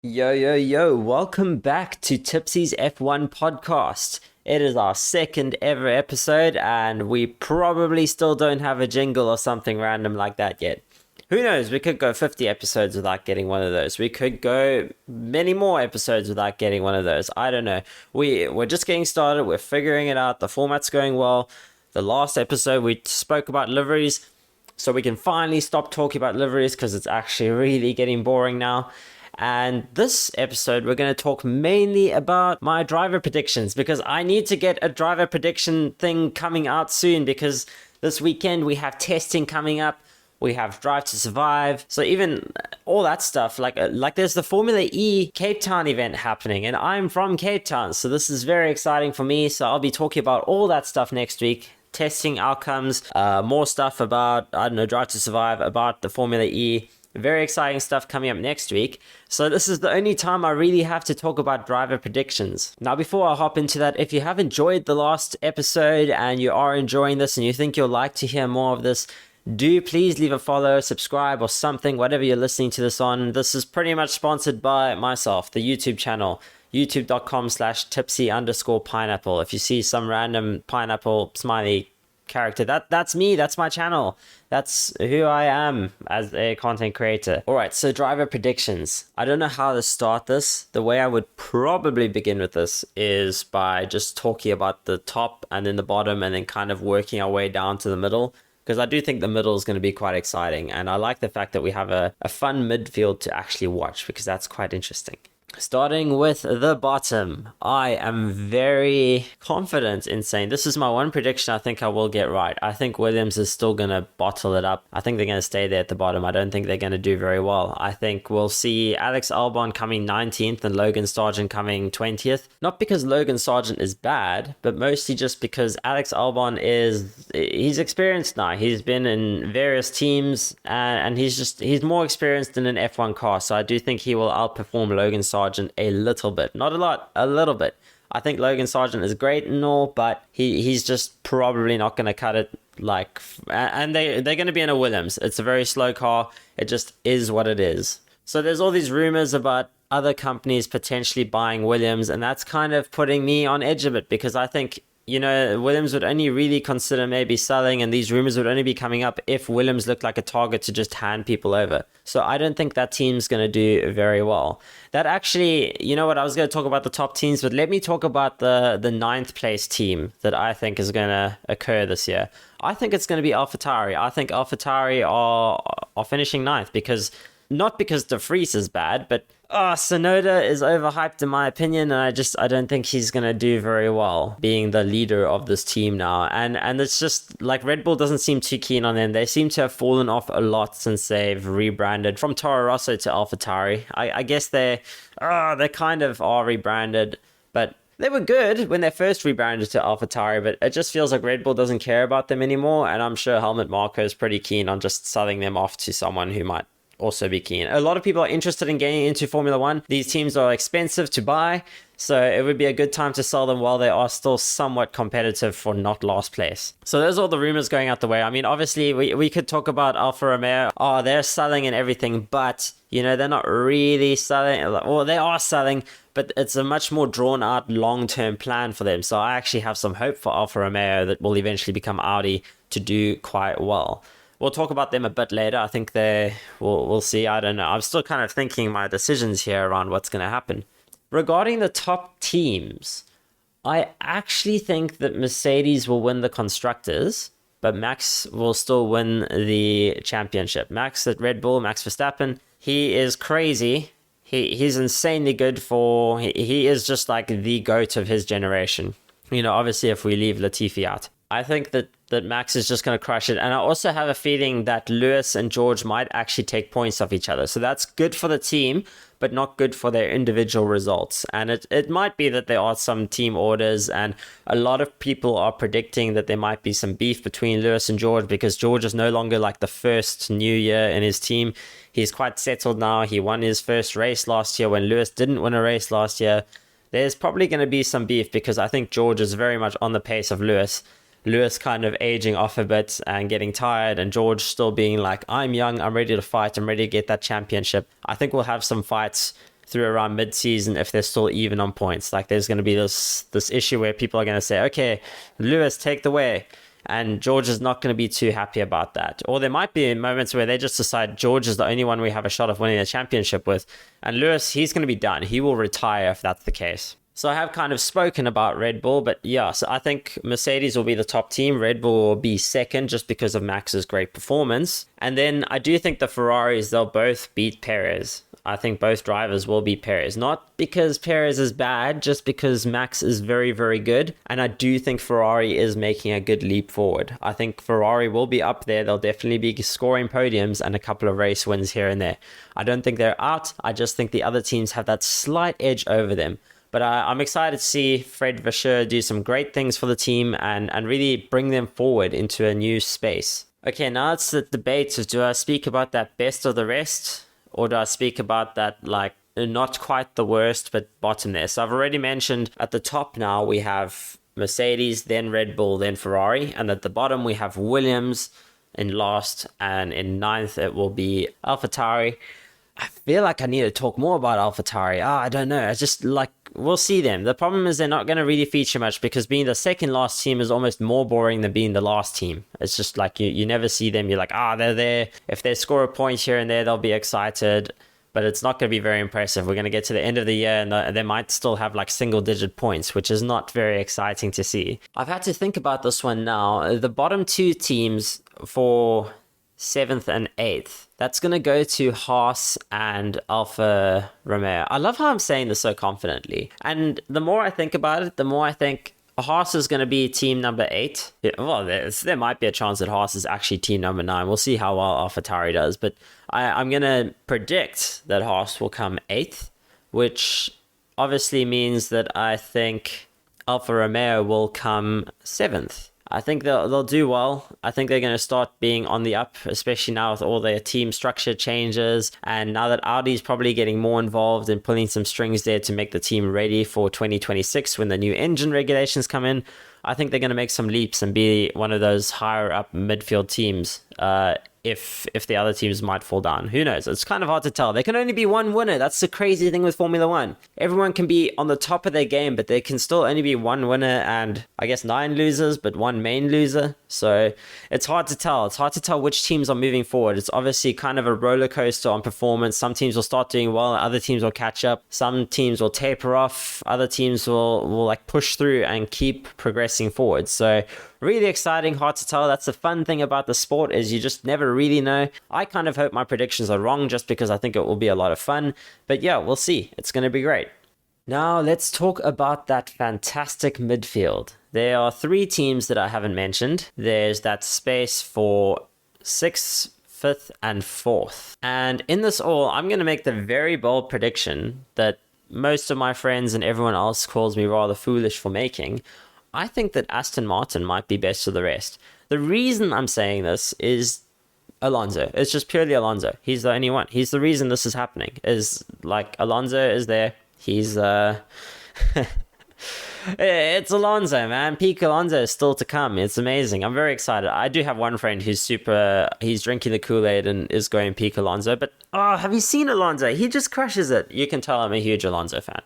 Yo, yo, yo, welcome back to Tipsy's F1 podcast. It is our second ever episode, and we probably still don't have a jingle or something random like that yet. Who knows? We could go 50 episodes without getting one of those. We could go many more episodes without getting one of those. I don't know. We're just getting started. We're figuring it out. The format's going well. The last episode, we spoke about liveries, so we can finally stop talking about liveries because it's actually really getting boring now. And this episode, we're going to talk mainly about my driver predictions because I need to get a driver prediction thing coming out soon because this weekend we have testing coming up. We have Drive to Survive. So even all that stuff, like there's the Formula E Cape Town event happening, and I'm from Cape Town. So this is very exciting for me. So I'll be talking about all that stuff next week. Testing outcomes, more stuff about, I don't know, Drive to Survive, about the Formula E. Very exciting stuff coming up next week. So this is the only time I really have to talk about driver predictions. Now, before I hop into that, if you have enjoyed the last episode and you are enjoying this and you think you'll like to hear more of this, do please leave a follow, subscribe, or something, whatever you're listening to this on. This is pretty much sponsored by myself, the YouTube channel, youtube.com/tipsy_pineapple. If you see some random pineapple smiley character, that's me, that's my channel, that's who I am as a content creator. All right, so driver predictions. I don't know how to start this. The way I would probably begin with this is by just talking about the top and then the bottom and then kind of working our way down to the middle, because I do think the middle is going to be quite exciting, and I like the fact that we have a fun midfield to actually watch because that's quite interesting. Starting with the bottom, I am very confident in saying this is my one prediction I think I will get right. I think Williams is still going to bottle it up. I think they're going to stay there at the bottom. I don't think they're going to do very well. I think we'll see Alex Albon coming 19th and Logan Sargent coming 20th. Not because Logan Sargent is bad, but mostly just because Alex Albon he's experienced now. He's been in various teams and he's more experienced in an F1 car. So I do think he will outperform Logan Sargent a little bit, not a lot, a little bit. I think Logan Sargent is great and all, but he's just probably not going to cut it and they're going to be in a Williams. It's a very slow car. It just is what it is. So there's all these rumors about other companies potentially buying Williams, and that's kind of putting me on edge a bit because I think, you know, Williams would only really consider maybe selling, and these rumors would only be coming up if Williams looked like a target to just hand people over. So I don't think that team's going to do very well. That actually, you know what, I was going to talk about the top teams, but let me talk about the ninth place team that I think is going to occur this year. I think it's going to be AlphaTauri. I think AlphaTauri are finishing ninth not because De Vries is bad, but Tsunoda is overhyped in my opinion, and I don't think he's going to do very well being the leader of this team now. And it's just like Red Bull doesn't seem too keen on them. They seem to have fallen off a lot since they've rebranded from Toro Rosso to AlphaTauri. I guess they kind of are rebranded, but they were good when they first rebranded to AlphaTauri, but it just feels like Red Bull doesn't care about them anymore, and I'm sure Helmut Marko is pretty keen on just selling them off to someone who might also be keen. A lot of people are interested in getting into Formula One. These teams are expensive to buy, so it would be a good time to sell them while they are still somewhat competitive for not last place. So there's all the rumors going out the way. I mean, obviously we could talk about Alfa Romeo. They're selling and everything, but you know, they're not really selling. Well, they are selling, but it's a much more drawn out long-term plan for them. So I actually have some hope for Alfa Romeo that will eventually become Audi to do quite well. We'll talk about them a bit later. I think we'll see. I don't know. I'm still kind of thinking my decisions here around what's going to happen. Regarding the top teams, I actually think that Mercedes will win the constructors, but Max will still win the championship. Max at Red Bull, Max Verstappen, he is crazy. He's insanely good he is just like the GOAT of his generation. You know, obviously if we leave Latifi out. I think that Max is just going to crush it. And I also have a feeling that Lewis and George might actually take points off each other. So that's good for the team, but not good for their individual results. And it might be that there are some team orders, and a lot of people are predicting that there might be some beef between Lewis and George because George is no longer like the first new year in his team. He's quite settled now. He won his first race last year when Lewis didn't win a race last year. There's probably going to be some beef because I think George is very much on the pace of Lewis. Lewis kind of aging off a bit and getting tired, and George still being like, I'm young, I'm ready to fight, I'm ready to get that championship. I think we'll have some fights through around mid-season if they're still even on points. Like there's going to be this issue where people are going to say, okay, Lewis, take the way. And George is not going to be too happy about that. Or there might be moments where they just decide George is the only one we have a shot of winning the championship with. And Lewis, he's going to be done. He will retire if that's the case. So I have kind of spoken about Red Bull, but yeah, so I think Mercedes will be the top team. Red Bull will be second just because of Max's great performance. And then I do think the Ferraris, they'll both beat Perez. I think both drivers will beat Perez. Not because Perez is bad, just because Max is very, very good. And I do think Ferrari is making a good leap forward. I think Ferrari will be up there. They'll definitely be scoring podiums and a couple of race wins here and there. I don't think they're out. I just think the other teams have that slight edge over them. But I'm excited to see Fred Vasseur do some great things for the team and really bring them forward into a new space. Okay, now it's the debate of, do I speak about that best of the rest? Or do I speak about that, like, not quite the worst, but bottom there? So I've already mentioned at the top now we have Mercedes, then Red Bull, then Ferrari. And at the bottom we have Williams in last. And in ninth it will be AlphaTauri. I feel like I need to talk more about AlphaTauri. I don't know. I just like, we'll see them. The problem is they're not going to really feature much because being the second last team is almost more boring than being the last team. It's just like you never see them. You're like, they're there. If they score a point here and there, they'll be excited. But it's not going to be very impressive. We're going to get to the end of the year and they might still have like single digit points, which is not very exciting to see. I've had to think about this one now. The bottom two teams for 7th and 8th. That's going to go to Haas and Alfa Romeo. I love how I'm saying this so confidently. And the more I think about it, the more I think Haas is going to be team number 8. Yeah, well, there might be a chance that Haas is actually team number 9. We'll see how well AlphaTauri does. But I'm going to predict that Haas will come 8th, which obviously means that I think Alfa Romeo will come 7th. I think they'll do well. I think they're going to start being on the up, especially now with all their team structure changes. And now that Audi's probably getting more involved and pulling some strings there to make the team ready for 2026 when the new engine regulations come in, I think they're going to make some leaps and be one of those higher up midfield teams if the other teams might fall down. Who knows? It's kind of hard to tell. There can only be one winner. That's the crazy thing with Formula One. Everyone can be on the top of their game, but there can still only be one winner and I guess 9 losers, but one main loser. So it's hard to tell. It's hard to tell which teams are moving forward. It's obviously kind of a roller coaster on performance. Some teams will start doing well, other teams will catch up. Some teams will taper off. Other teams will like push through and keep progressing forward. So really exciting, hard to tell. That's the fun thing about the sport is you just never really know. I kind of hope my predictions are wrong just because I think it will be a lot of fun. But yeah, we'll see. It's going to be great. Now let's talk about that fantastic midfield. There are 3 teams that I haven't mentioned. There's that space for 6th, 5th, and 4th. And in this all, I'm going to make the very bold prediction that most of my friends and everyone else calls me rather foolish for making. I think that Aston Martin might be best of the rest. The reason I'm saying this is Alonso. It's just purely Alonso. He's the only one. He's the reason this is happening. Is like Alonso is there. He's it's Alonso, man. Peak Alonso is still to come. It's amazing. I'm very excited. I do have one friend who's he's drinking the Kool-Aid and is going peak Alonso. But have you seen Alonso? He just crushes it. You can tell I'm a huge Alonso fan.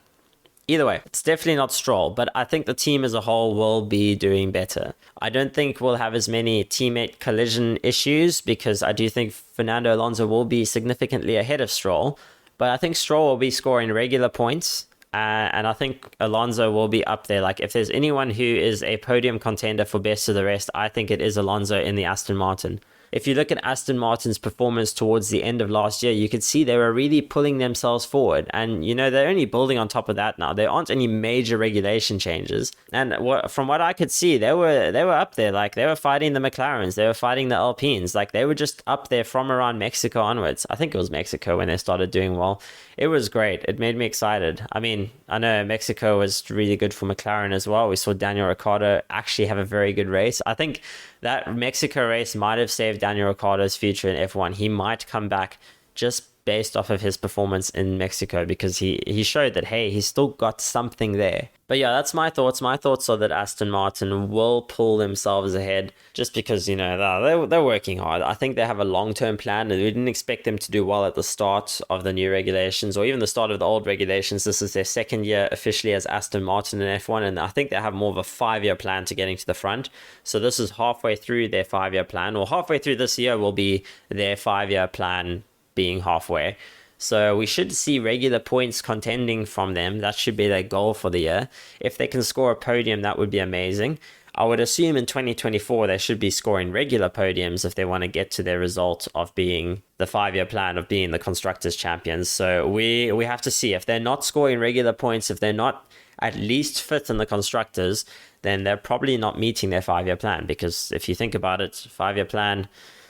Either way, it's definitely not Stroll, but I think the team as a whole will be doing better. I don't think we'll have as many teammate collision issues because I do think Fernando Alonso will be significantly ahead of Stroll, but I think Stroll will be scoring regular points, and I think Alonso will be up there. Like if there's anyone who is a podium contender for best of the rest, I think it is Alonso in the Aston Martin. If you look at Aston Martin's performance towards the end of last year, you could see they were really pulling themselves forward. And, they're only building on top of that now. There aren't any major regulation changes. And from what I could see, they were up there. Like, they were fighting the McLarens. They were fighting the Alpines. Like, they were just up there from around Mexico onwards. I think it was Mexico when they started doing well. It was great. It made me excited. I mean, I know Mexico was really good for McLaren as well. We saw Daniel Ricciardo actually have a very good race. I think that Mexico race might have saved Daniel Ricciardo's future in F1. He might come back just based off of his performance in Mexico, because he showed that, hey, he's still got something there. But yeah, that's my thoughts. My thoughts are that Aston Martin will pull themselves ahead just because, they're working hard. I think they have a long-term plan, and we didn't expect them to do well at the start of the new regulations or even the start of the old regulations. This is their second year officially as Aston Martin in F1, and I think they have more of a 5-year plan to getting to the front. So this is halfway through their 5-year plan, or halfway through this year will be their 5-year plan being halfway. So we should see regular points contending from them. That should be their goal for the year. If they can score a podium, that would be amazing. I would assume in 2024 they should be scoring regular podiums if they want to get to their result of being the 5-year plan of being the Constructors' champions. So we have to see. If they're not scoring regular points, if they're not at least fifth in the Constructors, then they're probably not meeting their 5-year plan. Because if you think about it, 5-year plan...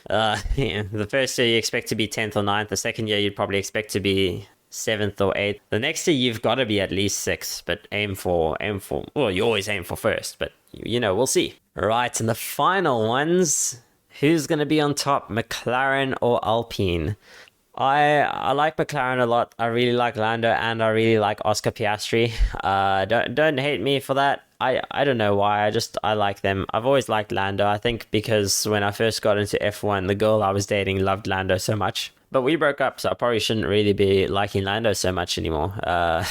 the first year you expect to be 10th or 9th. The second year you'd probably expect to be 7th or 8th. The next year you've got to be at least 6th, but aim for, well, you always aim for first, but we'll see. Right, and the final ones, who's going to be on top, McLaren or Alpine? I like McLaren a lot. I really like Lando, and I really like Oscar Piastri. Don't hate me for that. I don't know why. I like them. I've always liked Lando. I think because when I first got into F1, the girl I was dating loved Lando so much. But we broke up, so I probably shouldn't really be liking Lando so much anymore. Now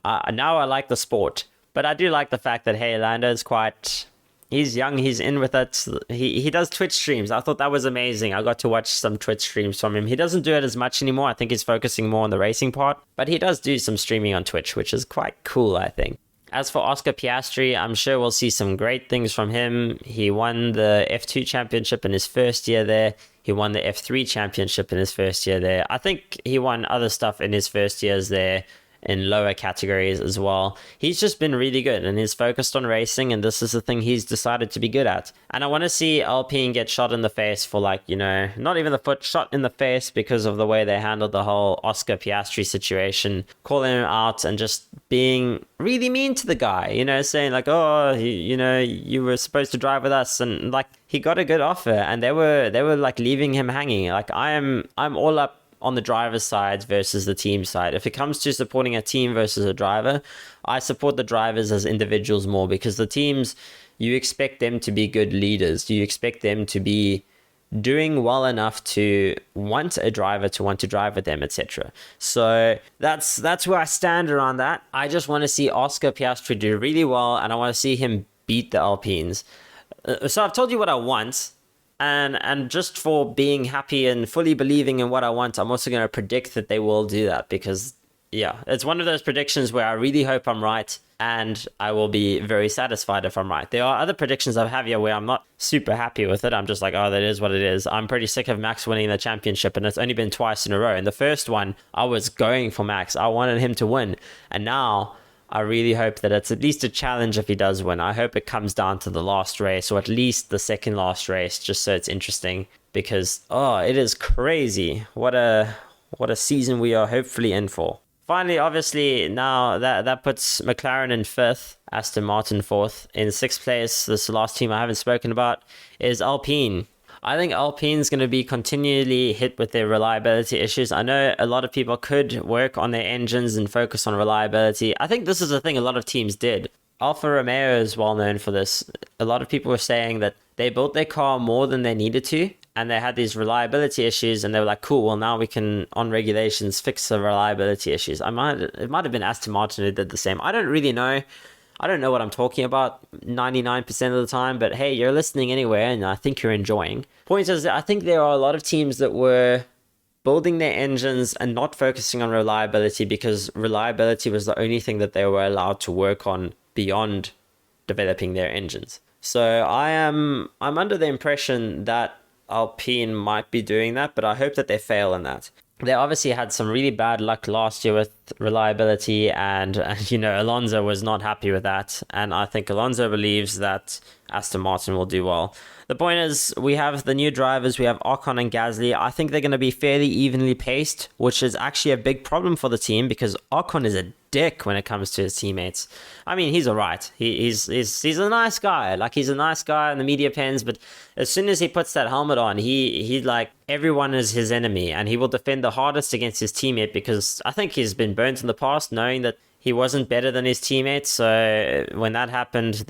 I like the sport. But I do like the fact that, hey, Lando's quite... He's young, he's in with it. He does Twitch streams. I thought that was amazing. I got to watch some Twitch streams from him. He doesn't do it as much anymore. I think he's focusing more on the racing part. But he does do some streaming on Twitch, which is quite cool, I think. As for Oscar Piastri, I'm sure we'll see some great things from him. He won the F2 championship in his first year there. He won the F3 championship in his first year there. I think he won other stuff in his first years there, in lower categories as well. He's just been really good, and he's focused on racing, and this is the thing he's decided to be good at. And I want to see Alpine get shot in the face for, not even the foot, shot in the face because of the way they handled the whole Oscar Piastri situation, calling him out and just being really mean to the guy, saying oh, you were supposed to drive with us, and he got a good offer, and they were leaving him hanging. I'm all up on the driver's side versus the team side. If it comes to supporting a team versus a driver, I support the drivers as individuals more, because the teams, you expect them to be good leaders. You expect them to be doing well enough to want a driver to want to drive with them, etc. So that's where I stand around that. I just want to see Oscar Piastri do really well, and I want to see him beat the Alpines. So I've told you what I want. And just for being happy and fully believing in what I want, I'm also going to predict that they will do that, because, yeah, it's one of those predictions where I really hope I'm right, and I will be very satisfied if I'm right. There are other predictions I have here where I'm not super happy with it. I'm just like, oh, that is what it is. I'm pretty sick of Max winning the championship, and it's only been twice in a row. In the first one, I was going for Max. I wanted him to win. And now I really hope that it's at least a challenge if he does win. I hope it comes down to the last race, or at least the second last race, just so it's interesting, because, it is crazy. What a season we are hopefully in for. Finally, obviously, now that puts McLaren in 5th, Aston Martin 4th. In 6th place, this last team I haven't spoken about, is Alpine. I think Alpine's going to be continually hit with their reliability issues. I know a lot of people could work on their engines and focus on reliability. I think this is a thing a lot of teams did. Alfa Romeo is well known for this. A lot of people were saying that they built their car more than they needed to, and they had these reliability issues, and they were like, cool, well, now we can, on regulations, fix the reliability issues. It might have been Aston Martin who did the same. I don't really know. I don't know what I'm talking about 99% of the time, but hey, you're listening anyway, and I think you're enjoying. Point is, I think there are a lot of teams that were building their engines and not focusing on reliability, because reliability was the only thing that they were allowed to work on beyond developing their engines. So I'm under the impression that Alpine might be doing that, but I hope that they fail in that. They obviously had some really bad luck last year with reliability, and Alonso was not happy with that, and I think Alonso believes that Aston Martin will do well. The point is, we have the new drivers, we have Ocon and Gasly. I think they're going to be fairly evenly paced, which is actually a big problem for the team because Ocon is a dick when it comes to his teammates. I mean, he's all right. He's a nice guy. Like, he's a nice guy in the media pens, but as soon as he puts that helmet on, he like, everyone is his enemy, and he will defend the hardest against his teammate because I think he's been burnt in the past knowing that he wasn't better than his teammates. So when that happened,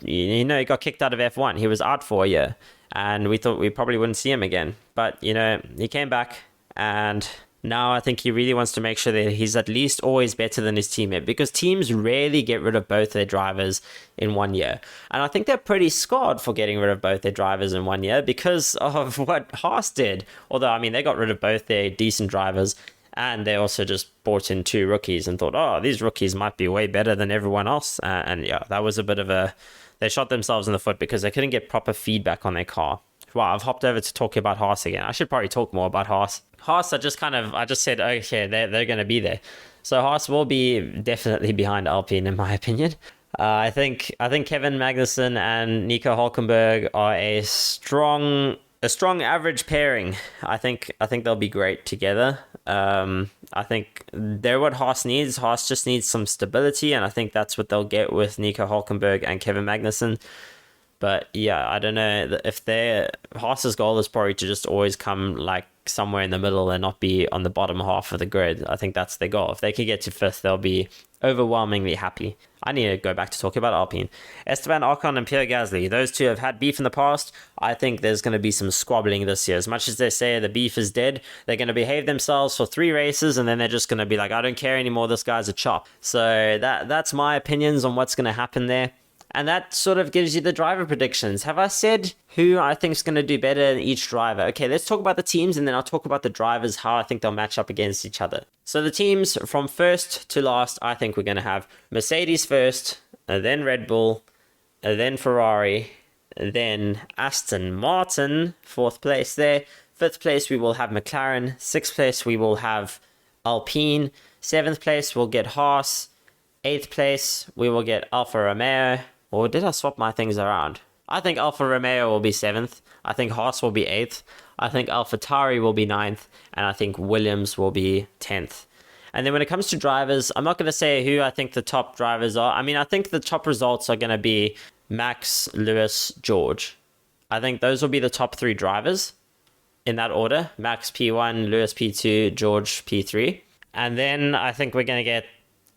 he got kicked out of F1. He was out for a year, and we thought we probably wouldn't see him again. But, he came back, and now I think he really wants to make sure that he's at least always better than his teammate, because teams rarely get rid of both their drivers in 1 year. And I think they're pretty scarred for getting rid of both their drivers in 1 year because of what Haas did. Although, I mean, they got rid of both their decent drivers, and they also just brought in 2 rookies and thought, oh, these rookies might be way better than everyone else. And yeah, that was a bit of they shot themselves in the foot because they couldn't get proper feedback on their car. Wow, I've hopped over to talking about Haas again. I should probably talk more about Haas. Haas, I just said, okay, they're going to be there. So Haas will be definitely behind Alpine, in my opinion. I think Kevin Magnussen and Nico Hulkenberg are a strong average pairing. I think they'll be great together. I think they're what Haas needs. Haas just needs some stability, and I think that's what they'll get with Nico Hulkenberg and Kevin Magnussen. But yeah, I don't know if Haas's goal is probably to just always come like somewhere in the middle and not be on the bottom half of the grid. I think that's their goal. If they can get to 5th, they'll be overwhelmingly happy. I need to go back to talking about Alpine. Esteban Ocon and Pierre Gasly, those two have had beef in the past. I think there's going to be some squabbling this year. As much as they say the beef is dead, they're going to behave themselves for 3 races, and then they're just going to be like, I don't care anymore, this guy's a chop. So that's my opinions on what's going to happen there. And that sort of gives you the driver predictions. Have I said who I think is going to do better in each driver? Okay, let's talk about the teams, and then I'll talk about the drivers, how I think they'll match up against each other. So the teams from first to last, I think we're going to have Mercedes first, then Red Bull, then Ferrari, then Aston Martin, 4th place there. 5th place, we will have McLaren. 6th place, we will have Alpine. 7th place, we'll get Haas. 8th place, we will get Alfa Romeo. Or did I swap my things around? I think Alfa Romeo will be 7th. I think Haas will be 8th. I think AlphaTauri will be 9th. And I think Williams will be 10th. And then when it comes to drivers, I'm not going to say who I think the top drivers are. I mean, I think the top results are going to be Max, Lewis, George. I think those will be the top 3 drivers in that order. Max P1, Lewis P2, George P3. And then I think we're going to get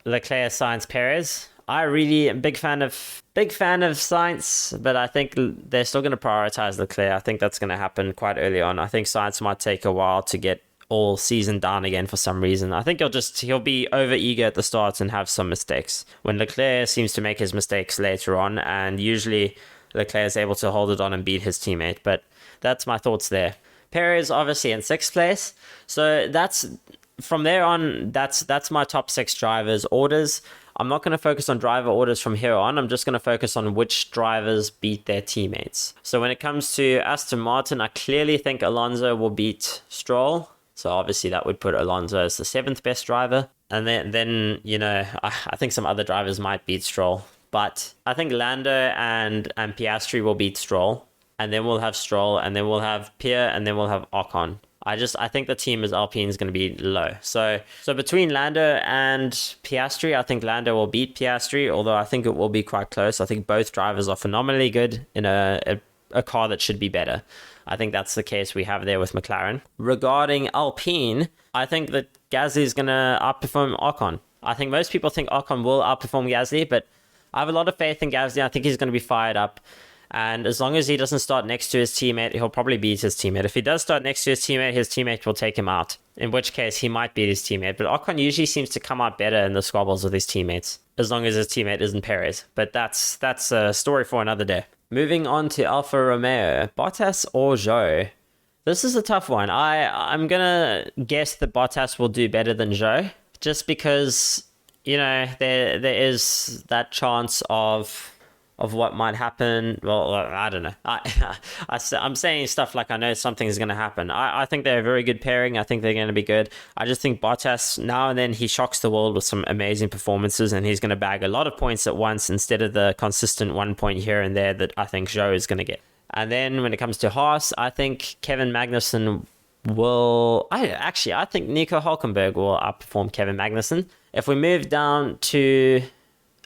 Leclerc, Sainz, Perez. I really am big fan of Sainz, but I think they're still going to prioritize Leclerc. I think that's going to happen quite early on. I think Sainz might take a while to get all season down again for some reason. I think he'll be over eager at the start and have some mistakes. When Leclerc seems to make his mistakes later on, and usually Leclerc is able to hold it on and beat his teammate. But that's my thoughts there. Perez obviously in 6th place. So from there on, that's my top 6 drivers' orders. I'm not going to focus on driver orders from here on. I'm just going to focus on which drivers beat their teammates. So when it comes to Aston Martin, I clearly think Alonso will beat Stroll. So obviously that would put Alonso as the 7th best driver. And then I think some other drivers might beat Stroll. But I think Lando and Piastri will beat Stroll. And then we'll have Stroll, and then we'll have Pierre, and then we'll have Ocon. I think the team as Alpine is going to be low. So between Lando and Piastri, I think Lando will beat Piastri, although I think it will be quite close. I think both drivers are phenomenally good in a car that should be better. I think that's the case we have there with McLaren. Regarding Alpine, I think that Gasly is going to outperform Ocon. I think most people think Ocon will outperform Gasly, but I have a lot of faith in Gasly. I think he's going to be fired up. And as long as he doesn't start next to his teammate, he'll probably beat his teammate. If he does start next to his teammate will take him out, in which case he might beat his teammate. But Ocon usually seems to come out better in the squabbles with his teammates, as long as his teammate isn't Perez. But that's a story for another day. Moving on to Alfa Romeo, Bottas or Zhou? This is a tough one. I'm going to guess that Bottas will do better than Zhou, just because, there is that chance of of what might happen. Well, I don't know. I'm saying stuff like I know something's going to happen. I think they're a very good pairing. I think they're going to be good. I just think Bottas, now and then, he shocks the world with some amazing performances, and he's going to bag a lot of points at once instead of the consistent 1 point here and there that I think Zhou is going to get. And then when it comes to Haas, I think Kevin Magnussen I think Nico Hulkenberg will outperform Kevin Magnussen. If we move down to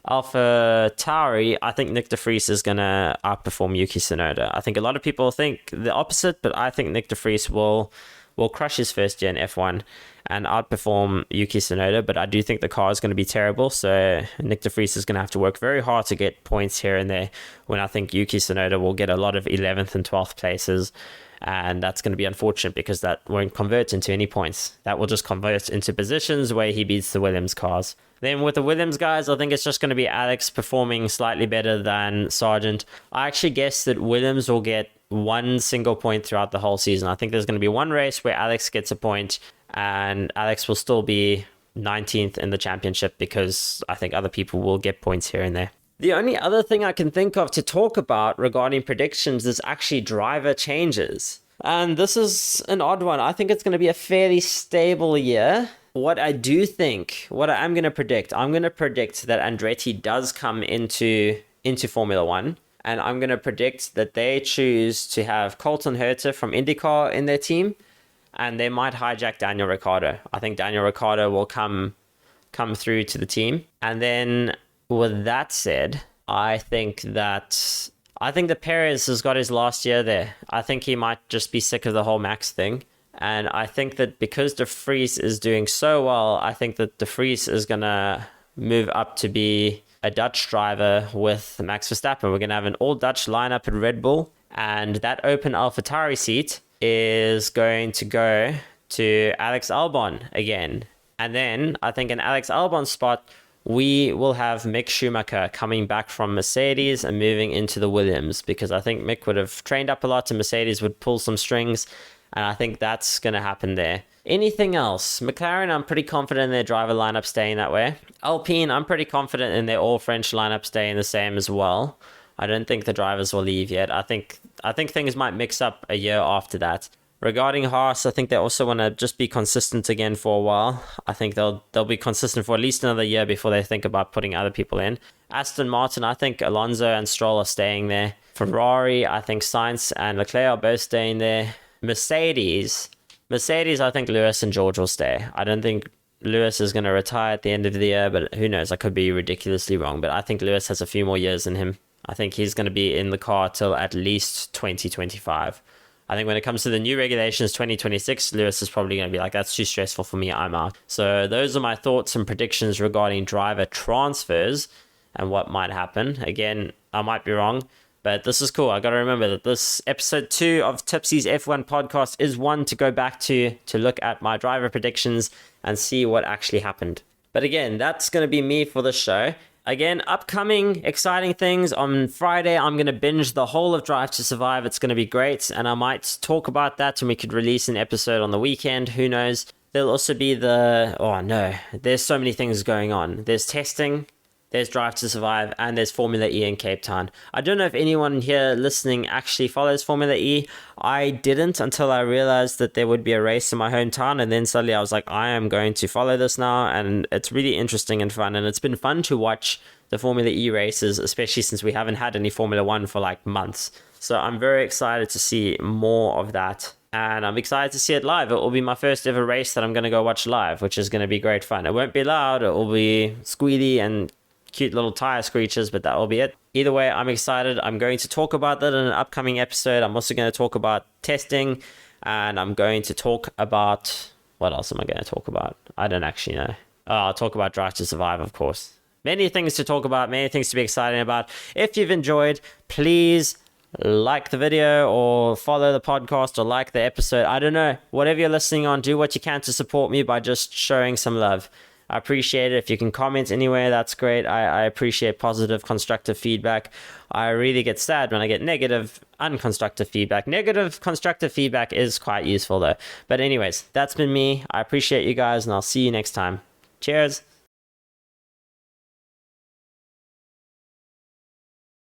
Alpha Tauri, I think Nick de Vries is going to outperform Yuki Tsunoda. I think a lot of people think the opposite, but I think Nick de Vries will crush his first year in F1 and outperform Yuki Tsunoda, but I do think the car is going to be terrible, so Nick de Vries is going to have to work very hard to get points here and there, when I think Yuki Tsunoda will get a lot of 11th and 12th places, and that's going to be unfortunate because that won't convert into any points. That will just convert into positions where he beats the Williams cars. Then with the Williams guys, I think it's just going to be Alex performing slightly better than Sargent. I actually guess that Williams will get one single point throughout the whole season. I think there's going to be one race where Alex gets a point, and Alex will still be 19th in the championship because I think other people will get points here and there. The only other thing I can think of to talk about regarding predictions is actually driver changes. And this is an odd one. I think it's going to be a fairly stable year. What I am going to predict, I'm going to predict that Andretti does come into Formula One. And I'm going to predict that they choose to have Colton Herta from IndyCar in their team. And they might hijack Daniel Ricciardo. I think Daniel Ricciardo will come through to the team. And then with that said, I think that Perez has got his last year there. I think he might just be sick of the whole Max thing. And I think that because De Vries is doing so well, I think that De Vries is going to move up to be a Dutch driver with Max Verstappen. We're going to have an all-Dutch lineup at Red Bull. And that open AlphaTauri seat is going to go to Alex Albon again. And then I think in Alex Albon's spot, we will have Mick Schumacher coming back from Mercedes and moving into the Williams, because I think Mick would have trained up a lot and Mercedes would pull some strings, and I think that's going to happen there. Anything else? McLaren, I'm pretty confident in their driver lineup staying that way. Alpine, I'm pretty confident in their all-French lineup staying the same as well. I don't think the drivers will leave yet. I think things might mix up a year after that. Regarding Haas, I think they also want to just be consistent again for a while. I think they'll be consistent for at least another year before they think about putting other people in. Aston Martin, I think Alonso and Stroll are staying there. Ferrari, I think Sainz and Leclerc are both staying there. Mercedes, I think Lewis and George will stay. I don't think Lewis is going to retire at the end of the year, but who knows? I could be ridiculously wrong, but I think Lewis has a few more years in him. I think he's going to be in the car till at least 2025. I think when it comes to the new regulations, 2026, Lewis is probably going to be like, that's too stressful for me, I'm out. So those are my thoughts and predictions regarding driver transfers and what might happen. Again, I might be wrong, but this is cool. I got to remember that this episode 2 of Tipsy's F1 podcast is one to go back to look at my driver predictions and see what actually happened. But again, that's going to be me for the show. Again, upcoming exciting things. On Friday, I'm going to binge the whole of Drive to Survive. It's going to be great, and I might talk about that, and we could release an episode on the weekend. Who knows? There'll also be there's so many things going on. There's testing, there's Drive to Survive, and there's Formula E in Cape Town. I don't know if anyone here listening actually follows Formula E. I didn't until I realized that there would be a race in my hometown, and then suddenly I was like, I am going to follow this now, and it's really interesting and fun, and it's been fun to watch the Formula E races, especially since we haven't had any Formula 1 for like months. So I'm very excited to see more of that. And I'm excited to see it live. It will be my first ever race that I'm going to go watch live, which is going to be great fun. It won't be loud. It will be squealy and cute little tire screeches, but that will be it. Either way, I'm excited. I'm going to talk about that in an upcoming episode. I'm also going to talk about testing, and I'm going to talk about... What else am I going to talk about? I don't actually know. I'll talk about Drive to Survive, of course. Many things to talk about, many things to be excited about. If you've enjoyed, please like the video or follow the podcast or like the episode. I don't know. Whatever you're listening on, do what you can to support me by just showing some love. I appreciate it. If you can comment anywhere, that's great. I appreciate positive, constructive feedback. I really get sad when I get negative, unconstructive feedback. Negative, constructive feedback is quite useful though. But anyways, that's been me. I appreciate you guys, and I'll see you next time. Cheers.